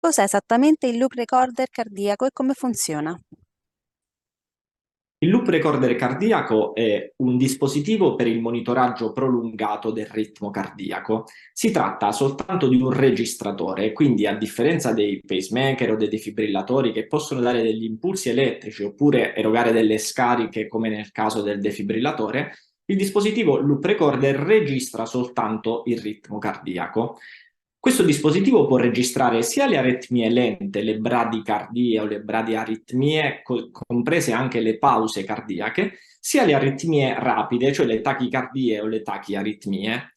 Cos'è esattamente il loop recorder cardiaco e come funziona? Il loop recorder cardiaco è un dispositivo per il monitoraggio prolungato del ritmo cardiaco. Si tratta soltanto di un registratore, quindi a differenza dei pacemaker o dei defibrillatori che possono dare degli impulsi elettrici oppure erogare delle scariche come nel caso del defibrillatore, il dispositivo loop recorder registra soltanto il ritmo cardiaco. Questo dispositivo può registrare sia le aritmie lente, le bradicardie o le bradiaritmie, comprese anche le pause cardiache, sia le aritmie rapide, cioè le tachicardie o le tachiaritmie.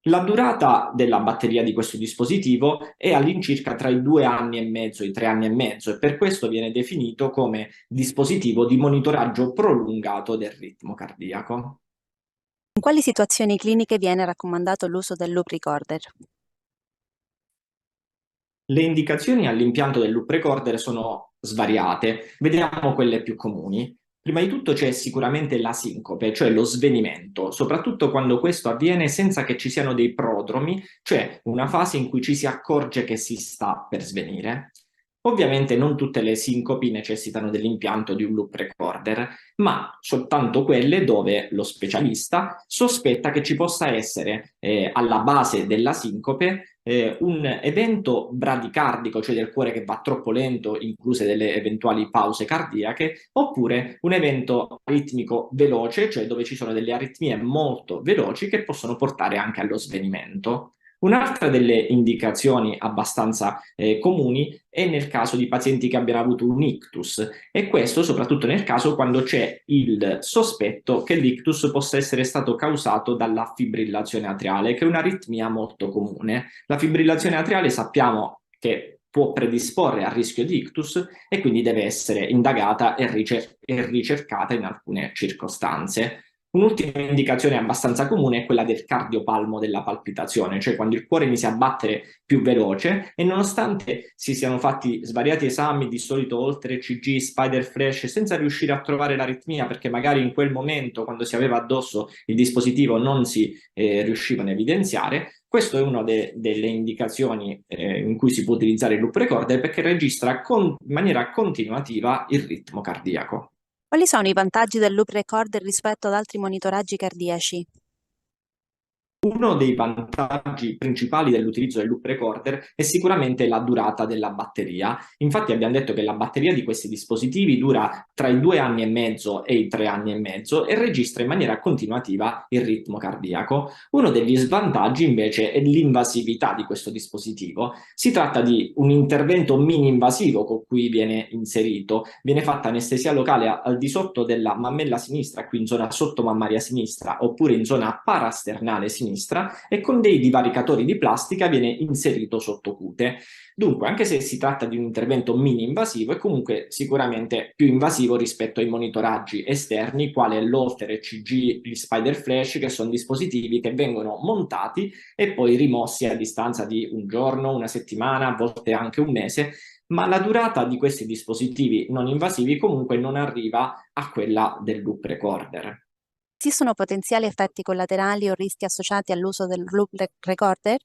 La durata della batteria di questo dispositivo è all'incirca tra i 2 anni e mezzo e i 3 anni e mezzo e per questo viene definito come dispositivo di monitoraggio prolungato del ritmo cardiaco. In quali situazioni cliniche viene raccomandato l'uso del loop recorder? Le indicazioni all'impianto del loop recorder sono svariate, vediamo quelle più comuni. Prima di tutto c'è sicuramente la sincope, cioè lo svenimento, soprattutto quando questo avviene senza che ci siano dei prodromi, cioè una fase in cui ci si accorge che si sta per svenire. Ovviamente non tutte le sincopi necessitano dell'impianto di un loop recorder, ma soltanto quelle dove lo specialista sospetta che ci possa essere alla base della sincope un evento bradicardico, cioè del cuore che va troppo lento, incluse delle eventuali pause cardiache, oppure un evento aritmico veloce, cioè dove ci sono delle aritmie molto veloci che possono portare anche allo svenimento. Un'altra delle indicazioni abbastanza comuni è nel caso di pazienti che abbiano avuto un ictus e questo soprattutto nel caso quando c'è il sospetto che l'ictus possa essere stato causato dalla fibrillazione atriale, che è un'aritmia molto comune. La fibrillazione atriale sappiamo che può predisporre al rischio di ictus e quindi deve essere indagata e ricercata in alcune circostanze. Un'ultima indicazione abbastanza comune è quella del cardiopalmo della palpitazione, cioè quando il cuore inizia a battere più veloce e nonostante si siano fatti svariati esami, di solito oltre ECG, spider flash, senza riuscire a trovare l'aritmia perché magari in quel momento quando si aveva addosso il dispositivo non si riuscivano a evidenziare, questa è una delle indicazioni in cui si può utilizzare il loop recorder perché registra in maniera continuativa il ritmo cardiaco. Quali sono i vantaggi del loop recorder rispetto ad altri monitoraggi cardiaci? Uno dei vantaggi principali dell'utilizzo del loop recorder è sicuramente la durata della batteria. Infatti abbiamo detto che la batteria di questi dispositivi dura tra i 2 anni e mezzo e i 3 anni e mezzo e registra in maniera continuativa il ritmo cardiaco. Uno degli svantaggi invece è l'invasività di questo dispositivo. Si tratta di un intervento mini-invasivo con cui viene inserito, viene fatta anestesia locale al di sotto della mammella sinistra, qui in zona sottomammaria sinistra, oppure in zona parasternale sinistra, e con dei divaricatori di plastica viene inserito sottocute. Dunque, anche se si tratta di un intervento mini-invasivo, è comunque sicuramente più invasivo rispetto ai monitoraggi esterni, quale l'Holter ECG, gli Spider Flash, che sono dispositivi che vengono montati e poi rimossi a distanza di un giorno, una settimana, a volte anche un mese, ma la durata di questi dispositivi non invasivi comunque non arriva a quella del loop recorder. Esistono potenziali effetti collaterali o rischi associati all'uso del loop recorder?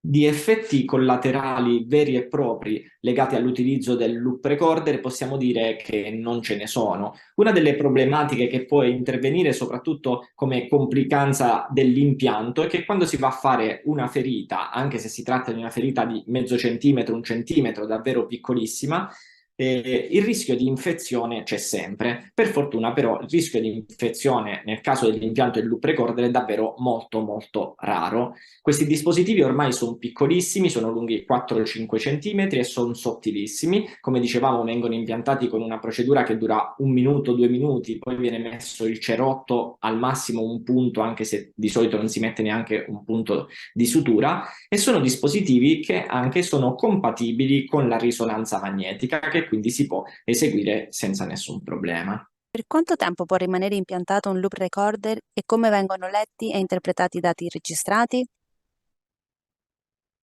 Di effetti collaterali veri e propri legati all'utilizzo del loop recorder possiamo dire che non ce ne sono. Una delle problematiche che può intervenire soprattutto come complicanza dell'impianto è che quando si va a fare una ferita, anche se si tratta di una ferita di mezzo centimetro, un centimetro, davvero piccolissima, il rischio di infezione c'è sempre. Per fortuna però il rischio di infezione nel caso dell'impianto del loop recorder è davvero molto molto raro. Questi dispositivi ormai sono piccolissimi, sono lunghi 4-5 cm e sono sottilissimi. Come dicevamo, vengono impiantati con una procedura che dura 1 minuto, 2 minuti, poi viene messo il cerotto, al massimo un punto, anche se di solito non si mette neanche un punto di sutura, e sono dispositivi che anche sono compatibili con la risonanza magnetica, che quindi si può eseguire senza nessun problema. Per quanto tempo può rimanere impiantato un loop recorder e come vengono letti e interpretati i dati registrati?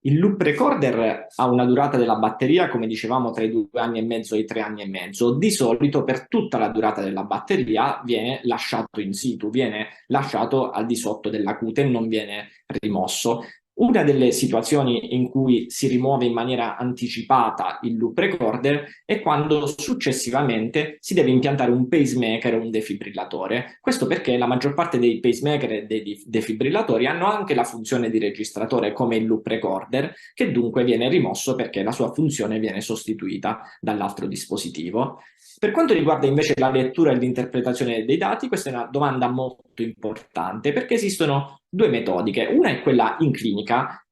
Il loop recorder ha una durata della batteria, come dicevamo, tra i 2 anni e mezzo e i 3 anni e mezzo. Di solito per tutta la durata della batteria viene lasciato in situ, viene lasciato al di sotto della cute e non viene rimosso. Una delle situazioni in cui si rimuove in maniera anticipata il loop recorder è quando successivamente si deve impiantare un pacemaker o un defibrillatore. Questo perché la maggior parte dei pacemaker e dei defibrillatori hanno anche la funzione di registratore come il loop recorder, che dunque viene rimosso perché la sua funzione viene sostituita dall'altro dispositivo. Per quanto riguarda invece la lettura e l'interpretazione dei dati, questa è una domanda molto importante perché esistono due metodiche. Una è quella in clinica,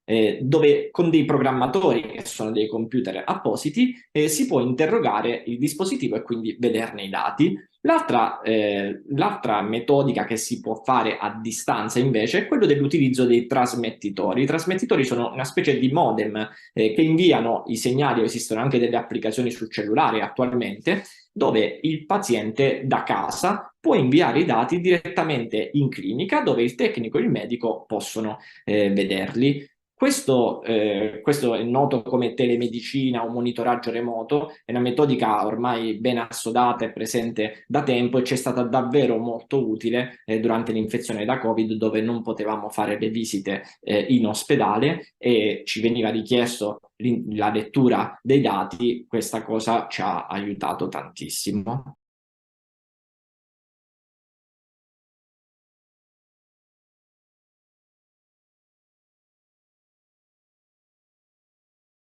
dove con dei programmatori, che sono dei computer appositi, si può interrogare il dispositivo e quindi vederne i dati. L'altra metodica che si può fare a distanza invece è quello dell'utilizzo dei trasmettitori. I trasmettitori sono una specie di modem che inviano i segnali, esistono anche delle applicazioni sul cellulare attualmente, dove il paziente da casa può inviare i dati direttamente in clinica, dove il tecnico e il medico possono vederli. Questo è noto come telemedicina o monitoraggio remoto, è una metodica ormai ben assodata e presente da tempo e ci è stata davvero molto utile durante l'infezione da Covid, dove non potevamo fare le visite in ospedale e ci veniva richiesto la lettura dei dati. Questa cosa ci ha aiutato tantissimo.